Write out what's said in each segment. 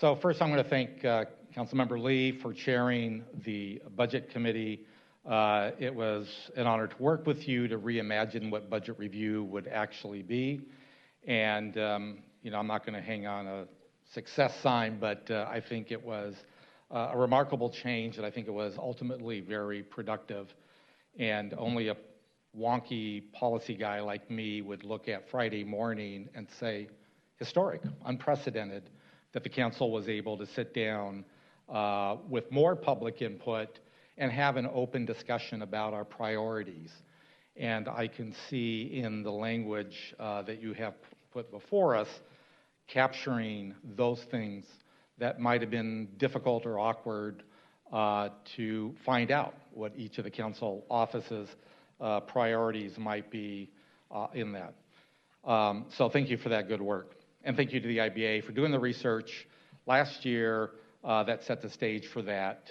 So first, I'm going to thank Councilmember Lee for chairing the Budget Committee. It was an honor to work with you to reimagine what budget review would actually be. And, I'm not going to hang on a success sign, but I think it was a remarkable change, and I think it was ultimately very productive. And only a wonky policy guy like me would look at Friday morning and say, historic, unprecedented, that the council was able to sit down with more public input and have an open discussion about our priorities. And I can see in the language that you have put before us, capturing those things that might have been difficult or awkward to find out what each of the council offices' priorities might be in that. So thank you for that good work. And thank you to the IBA for doing the research last year that set the stage for that.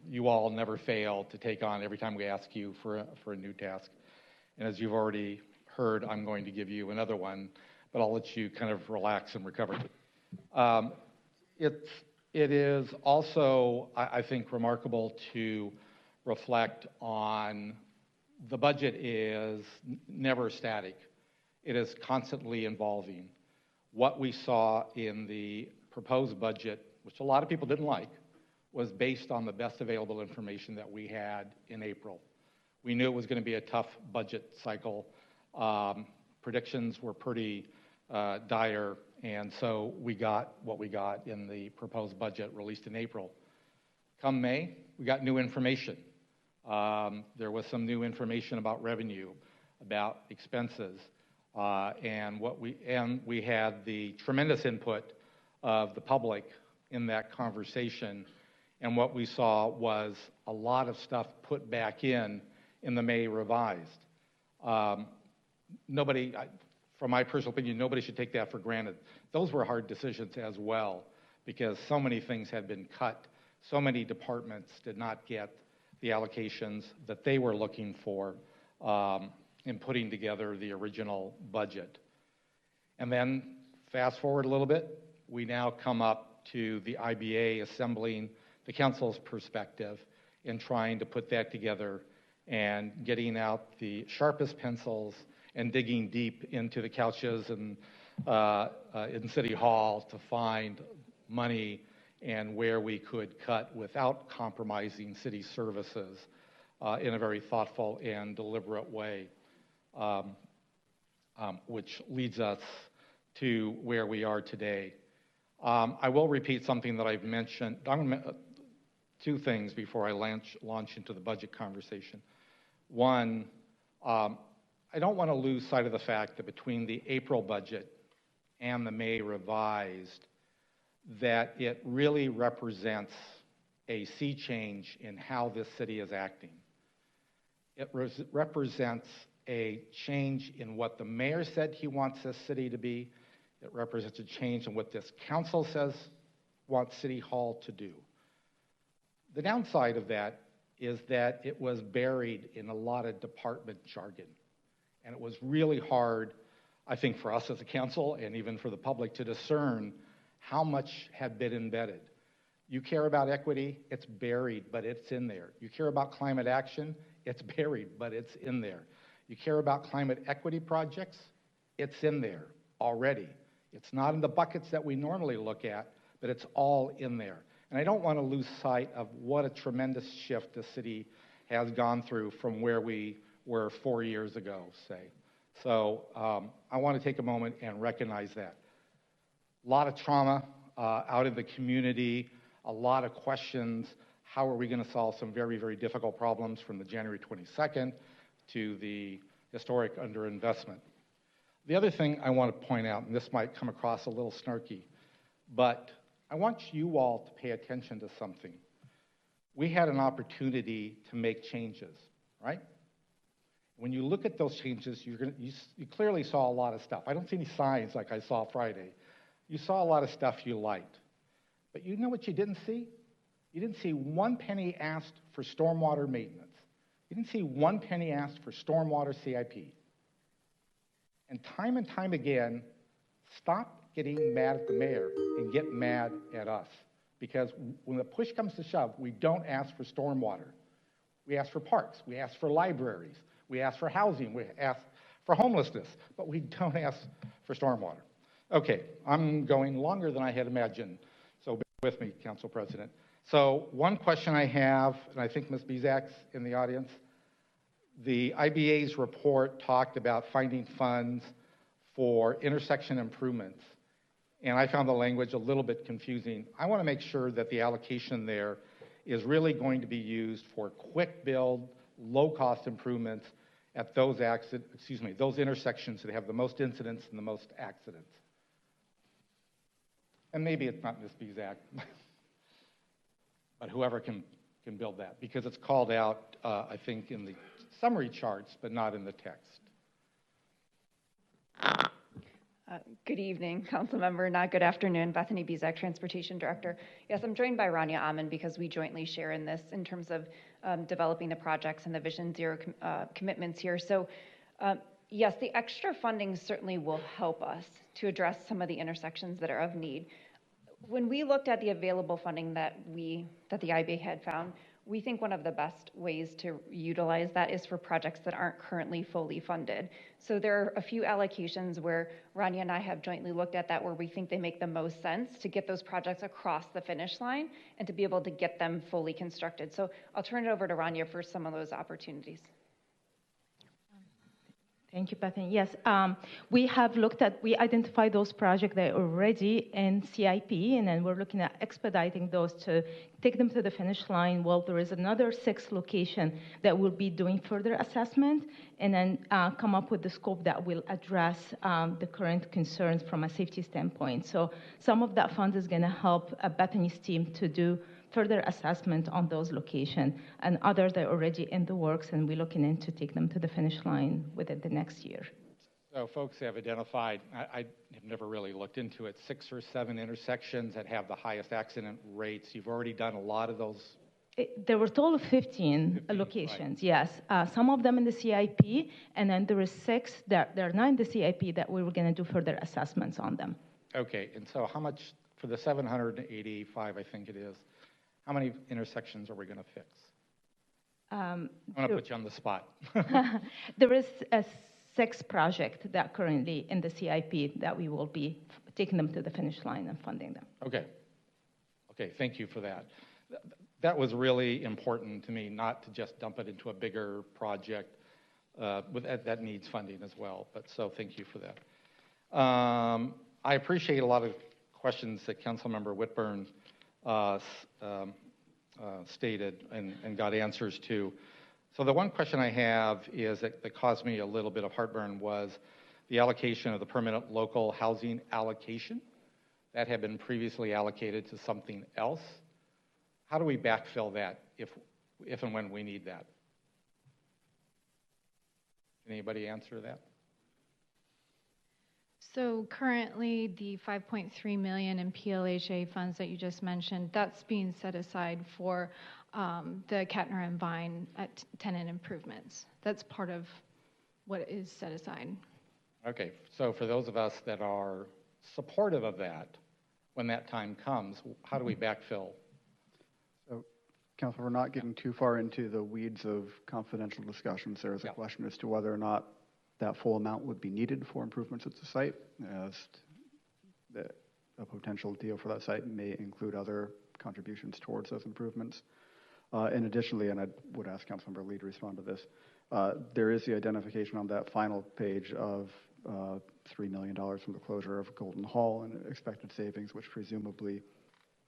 You all never fail to take on every time we ask you for a new task. And as you've already heard, I'm going to give you another one, but I'll let you kind of relax and recover. It is also, I think, remarkable to reflect on the budget is never static. It is constantly evolving. What we saw in the proposed budget, which a lot of people didn't like, was based on the best available information that we had in April. We knew it was going to be a tough budget cycle. Predictions were pretty dire, and so we got what we got in the proposed budget released in April. Come May, we got new information. There was some new information about revenue, about expenses. And we had the tremendous input of the public in that conversation, and what we saw was a lot of stuff put back in the May revised. Nobody, from my personal opinion, nobody should take that for granted. Those were hard decisions as well, because so many things had been cut. So many departments did not get the allocations that they were looking for. In putting together the original budget. And then fast forward a little bit, we now come up to the IBA assembling the council's perspective and trying to put that together and getting out the sharpest pencils and digging deep into the couches and in City Hall to find money and where we could cut without compromising city services in a very thoughtful and deliberate way. Which leads us to where we are today. I will repeat something that I've mentioned. Two things before I launch into the budget conversation. One, I don't want to lose sight of the fact that between the April budget and the May revised, that it really represents a sea change in how this city is acting. It represents a change in what the mayor said he wants this city to be. It represents a change in what this council says wants City Hall to do. The downside of that is that it was buried in a lot of department jargon. And it was really hard, I think, for us as a council and even for the public to discern how much had been embedded. You care about equity, it's buried, but it's in there. You care about climate action, it's buried, but it's in there. You care about climate equity projects, it's in there already. It's not in the buckets that we normally look at, but it's all in there. And I don't want to lose sight of what a tremendous shift the city has gone through from where we were 4 years ago, say. So I want to take a moment and recognize that. A lot of trauma out in the community, a lot of questions. How are we going to solve some very, very difficult problems from the January 22nd to the historic underinvestment? The other thing I want to point out, and this might come across a little snarky, but I want you all to pay attention to something. We had an opportunity to make changes, right? When you look at those changes, you clearly saw a lot of stuff. I don't see any signs like I saw Friday. You saw a lot of stuff you liked. But you know what you didn't see? You didn't see 1 penny asked for stormwater maintenance. You didn't see 1 penny asked for stormwater CIP. And time again, stop getting mad at the mayor and get mad at us. Because when the push comes to shove, we don't ask for stormwater. We ask for parks, we ask for libraries, we ask for housing, we ask for homelessness, but we don't ask for stormwater. Okay, I'm going longer than I had imagined, so bear with me, Council President. So one question I have, and I think Ms. Bizak's in the audience, the IBA's report talked about finding funds for intersection improvements, and I found the language a little bit confusing. I want to make sure that the allocation there is really going to be used for quick build, low cost improvements at those those intersections that have the most incidents and the most accidents. And maybe it's not Ms. Bizak, but whoever can build that, because it's called out, I think, in the summary charts, but not in the text. Good evening, council member, not good afternoon. Bethany Bizak, Transportation Director. Yes, I'm joined by Rania Aman because we jointly share in this in terms of developing the projects and the Vision Zero commitments here. So yes, the extra funding certainly will help us to address some of the intersections that are of need. When we looked at the available funding that the IBA had found, we think one of the best ways to utilize that is for projects that aren't currently fully funded. So there are a few allocations where Rania and I have jointly looked at that where we think they make the most sense to get those projects across the finish line and to be able to get them fully constructed. So I'll turn it over to Rania for some of those opportunities. Thank you, Bethany. Yes, we identified those projects that are already in CIP, and then we're looking at expediting those to take them to the finish line. Well, there is another 6 locations that will be doing further assessment and then come up with the scope that will address the current concerns from a safety standpoint. So some of that fund is going to help Bethany's team to do further assessment on those locations, and others that are already in the works, and we're looking into take them to the finish line within the next year. So folks have identified, I have never really looked into it, 6 or 7 intersections that have the highest accident rates. You've already done a lot of those. There were a total of 15 locations, right. Yes. Some of them in the CIP, and then there are 6 that are not in the CIP that we were going to do further assessments on them. Okay, and so how much, for the 785, I think it is, how many intersections are we going to fix? I'm going to put you on the spot. There is a 6 project that currently in the CIP that we will be taking them to the finish line and funding them. Okay. Okay, thank you for that. That was really important to me, not to just dump it into a bigger project that needs funding as well. But so thank you for that. I appreciate a lot of questions that Councilmember Whitburn stated and got answers to. So the one question I have is that caused me a little bit of heartburn was the allocation of the permanent local housing allocation that had been previously allocated to something else. How do we backfill that if and when we need that? Can anybody answer that? So currently, the $5.3 million in PLHA funds that you just mentioned, that's being set aside for the Kettner and Vine tenant improvements. That's part of what is set aside. Okay, so for those of us that are supportive of that, when that time comes, how do we backfill? So, Council, we're not getting too far into the weeds of confidential discussions. There is a question as to whether or not that full amount would be needed for improvements at the site, as a potential deal for that site may include other contributions towards those improvements. And additionally, and I would ask Councilmember Lee to respond to this, there is the identification on that final page of $3 million from the closure of Golden Hall and expected savings, which presumably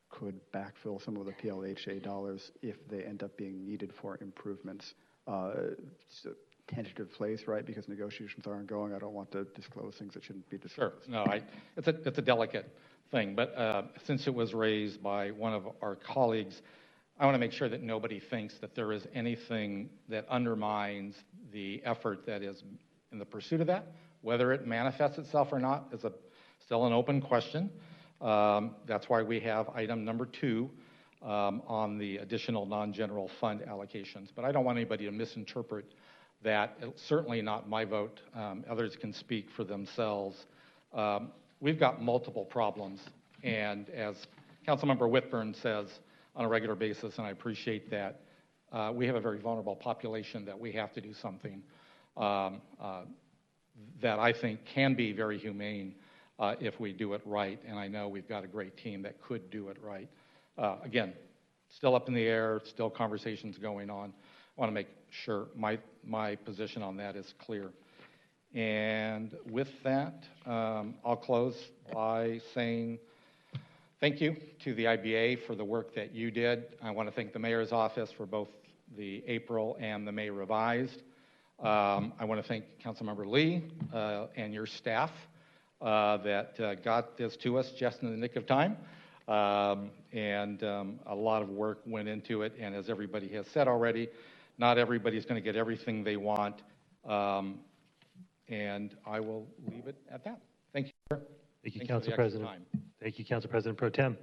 could backfill some of the PLHA dollars if they end up being needed for improvements. It's a tentative place, right? Because negotiations are ongoing. I don't want to disclose things that shouldn't be disclosed. Sure. No, it's a delicate thing. But since it was raised by one of our colleagues, I want to make sure that nobody thinks that there is anything that undermines the effort that is in the pursuit of that. Whether it manifests itself or not is still an open question. That's why we have item number 2 on the additional non-general fund allocations. But I don't want anybody to misinterpret that. It's certainly not my vote. Others can speak for themselves. we've got multiple problems. And as Councilmember Whitburn says on a regular basis, and I appreciate that, we have a very vulnerable population that we have to do something that I think can be very humane if we do it right. And I know we've got a great team that could do it right. Again, still up in the air, still conversations going on. I want to make sure my position on that is clear. And with that, I'll close by saying thank you to the IBA for the work that you did. I want to thank the mayor's office for both the April and the May revised. I want to thank Councilmember Lee and your staff that got this to us just in the nick of time. And a lot of work went into it. And as everybody has said already, not everybody's going to get everything they want. And I will leave it at that. Thank you, sir. Thank you, Thanks for Council the extra President. time. Thank you, Council President Pro Tem.